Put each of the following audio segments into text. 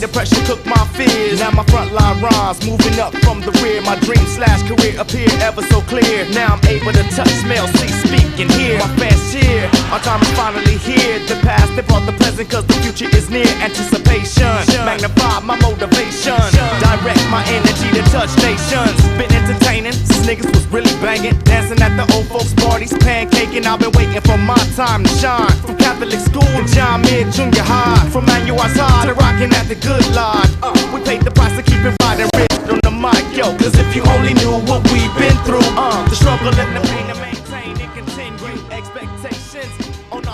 the pressure cooked my fears. Now my frontline rhymes moving up from the rear. My dream slash career appear ever so clear. Now I'm able to touch, smell, see, speak, and hear. My fans cheer, my time is finally here. The past, they brought the present, cause the future is near. Anticipation, magnify my motivation. Direct my energy to touch nations. Been entertaining, since niggas was really banging. Dancing at the old folks' parties, pancaking. I've been waiting for my time to shine. From Catholic school to John Mid Junior High. From Manuel's High to rocking at the Good Lodge. We paid the price to keep it riding rich on the mic, yo. Cause if you only knew what we've been through, the struggle and the pain to maintain and continue expectations on our...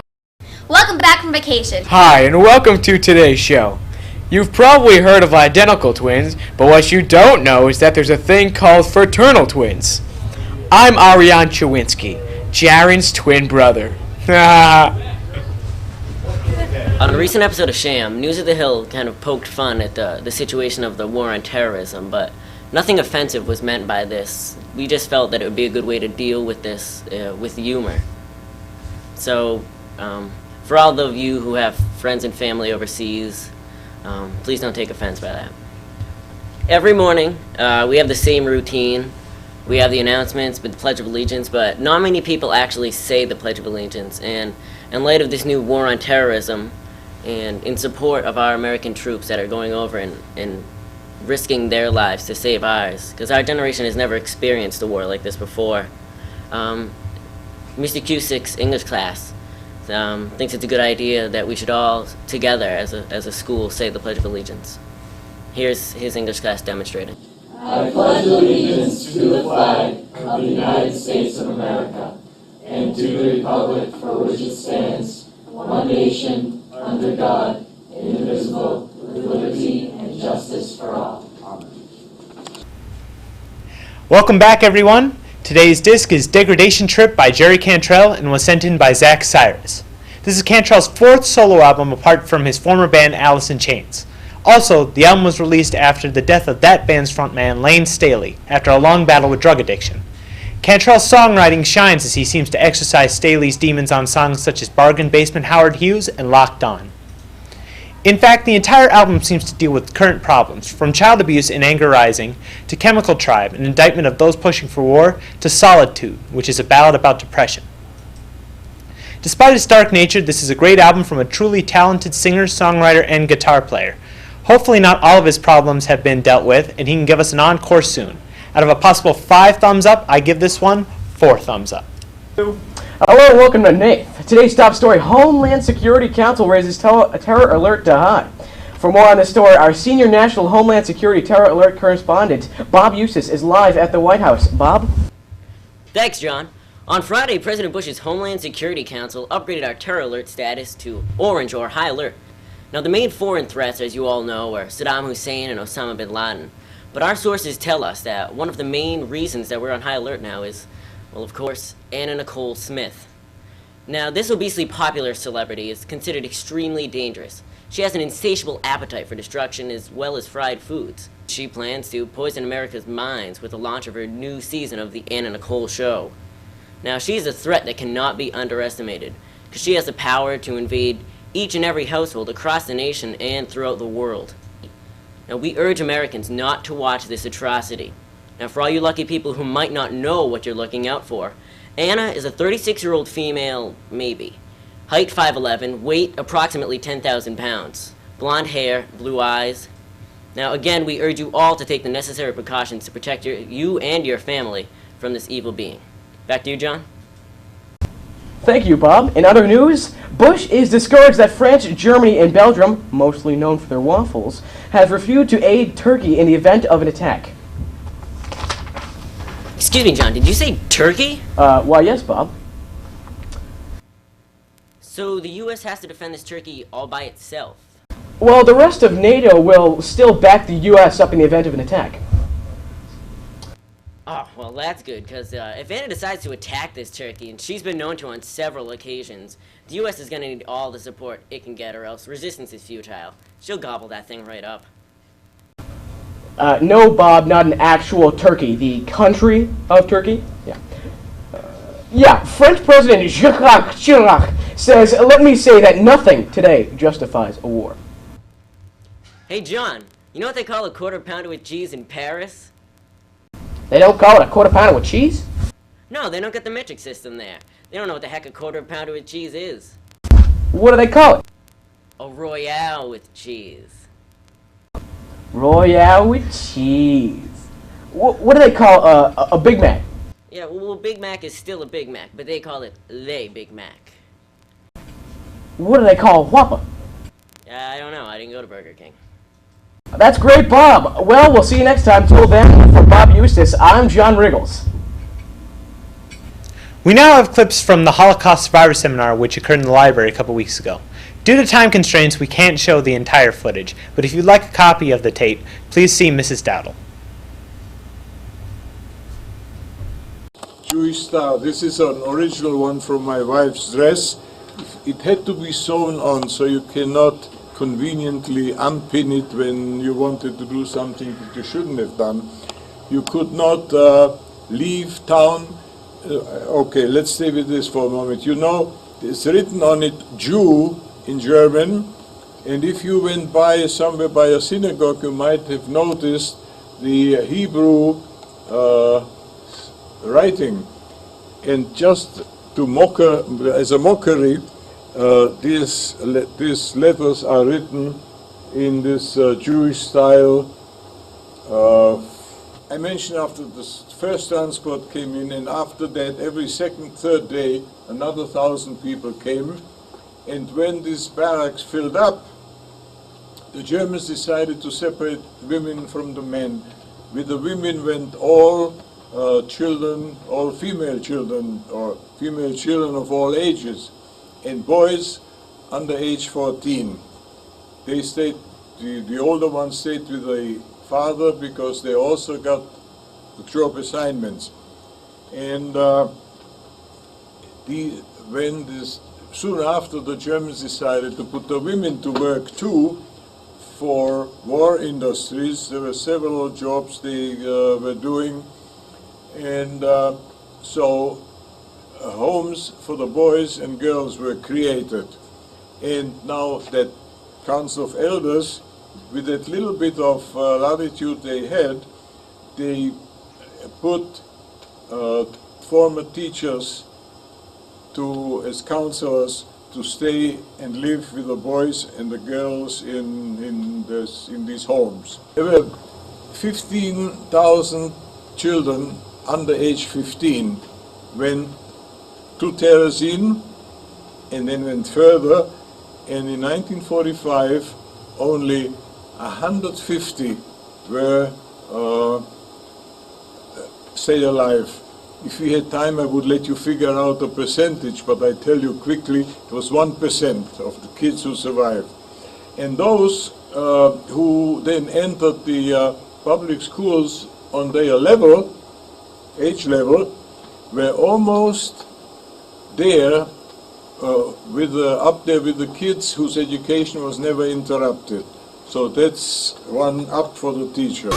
Welcome back from vacation. Hi, and welcome to today's show. You've probably heard of identical twins, but what you don't know is that there's a thing called fraternal twins. I'm Ariane Chawinski, Jaren's twin brother. On a recent episode of Sham, News of the Hill kind of poked fun at the situation of the war on terrorism, but nothing offensive was meant by this. We just felt that it would be a good way to deal with this with humor. So, for all of you who have friends and family overseas, please don't take offense by that. Every morning, we have the same routine. We have the announcements with the Pledge of Allegiance, but not many people actually say the Pledge of Allegiance. And in light of this new war on terrorism, and in support of our American troops that are going over and risking their lives to save ours, because our generation has never experienced a war like this before, Mr. Cusick's English class thinks it's a good idea that we should all together as a school say the Pledge of Allegiance. Here's his English class demonstrating. I pledge allegiance to the flag of the United States of America and to the republic for which it stands, one nation, under God, indivisible, with liberty and justice for all. Amen. Welcome back, everyone. Today's disc is Degradation Trip by Jerry Cantrell and was sent in by Zach Cyrus. This is Cantrell's fourth solo album apart from his former band Alice in Chains. Also, the album was released after the death of that band's frontman Lane Staley after a long battle with drug addiction. Cantrell's songwriting shines as he seems to exercise Staley's demons on songs such as Bargain Basement Howard Hughes and Locked On. In fact, the entire album seems to deal with current problems, from child abuse in Anger Rising, to Chemical Tribe, an indictment of those pushing for war, to Solitude, which is a ballad about depression. Despite its dark nature, this is a great album from a truly talented singer, songwriter, and guitar player. Hopefully not all of his problems have been dealt with, and he can give us an encore soon. Out of a possible 5 thumbs up, I give this one 4 thumbs up. Hello and welcome to Nath. Today's top story, Homeland Security Council raises terror alert to high. For more on this story, our senior National Homeland Security Terror Alert correspondent, Bob Eustace, is live at the White House. Bob? Thanks, John. On Friday, President Bush's Homeland Security Council upgraded our terror alert status to orange or high alert. Now, the main foreign threats, as you all know, are Saddam Hussein and Osama bin Laden. But our sources tell us that one of the main reasons that we're on high alert now is, well, of course, Anna Nicole Smith. Now, this obesely popular celebrity is considered extremely dangerous. She has an insatiable appetite for destruction as well as fried foods. She plans to poison America's minds with the launch of her new season of the Anna Nicole Show. Now, she's a threat that cannot be underestimated, because she has the power to invade each and every household across the nation and throughout the world. Now, we urge Americans not to watch this atrocity. Now, for all you lucky people who might not know what you're looking out for, Anna is a 36-year-old female, maybe. Height 5'11", weight approximately 10,000 pounds. Blonde hair, blue eyes. Now, again, we urge you all to take the necessary precautions to protect you and your family from this evil being. Back to you, John. Thank you, Bob. In other news, Bush is discouraged that France, Germany, and Belgium, mostly known for their waffles, have refused to aid Turkey in the event of an attack. Excuse me, John, did you say Turkey? Why, yes, Bob. So the U.S. has to defend this Turkey all by itself? Well, the rest of NATO will still back the U.S. up in the event of an attack. Oh, well, that's good, because if Anna decides to attack this Turkey, and she's been known to on several occasions, the U.S. is going to need all the support it can get, or else resistance is futile. She'll gobble that thing right up. No, Bob, not an actual Turkey. The country of Turkey? Yeah. French President Jacques Chirac says, let me say that nothing today justifies a war. Hey, John, you know what they call a quarter pounder with cheese in Paris? They don't call it a quarter pounder with cheese? No, they don't get the metric system there. They don't know what the heck a quarter pounder with cheese is. What do they call it? A Royale with cheese. Royale with cheese. What do they call a Big Mac? Yeah, well, Big Mac is still a Big Mac, but they call it Le Big Mac. What do they call a Whopper? I don't know. I didn't go to Burger King. That's great, Bob. Well, we'll see you next time. Till then, for Bob Eustace, I'm John Riggles. We now have clips from the Holocaust Survivor Seminar, which occurred in the library a couple weeks ago. Due to time constraints, we can't show the entire footage, but if you'd like a copy of the tape, please see Mrs. Dowdle. Jewish star. This is an original one from my wife's dress. It had to be sewn on, so you cannot conveniently unpin it when you wanted to do something that you shouldn't have done. You could not leave town. Okay, let's stay with this for a moment. You know, it's written on it Jew in German, and if you went by somewhere by a synagogue, you might have noticed the Hebrew writing. And just to as a mockery, these letters are written in this Jewish style. I mentioned after the first transport came in, and after that, every second, third day, another 1,000 people came. And when these barracks filled up, the Germans decided to separate women from the men. With the women went all children, all female children, or female children of all ages, and boys under age 14. They stayed, the older ones stayed with the father because they also got job assignments. And soon after, the Germans decided to put the women to work too for war industries. There were several jobs they were doing, and so homes for the boys and girls were created. And now that Council of Elders, with that little bit of latitude they had, they put former teachers as counselors to stay and live with the boys and the girls in these homes. There were 15,000 children under age 15 went to Terezin and then went further, and in 1945 only 150 were stayed alive. If we had time, I would let you figure out the percentage, but I tell you quickly, it was 1% of the kids who survived. And those who then entered the public schools on their level, age level, were almost there, up there with the kids whose education was never interrupted. So that's one up for the teacher.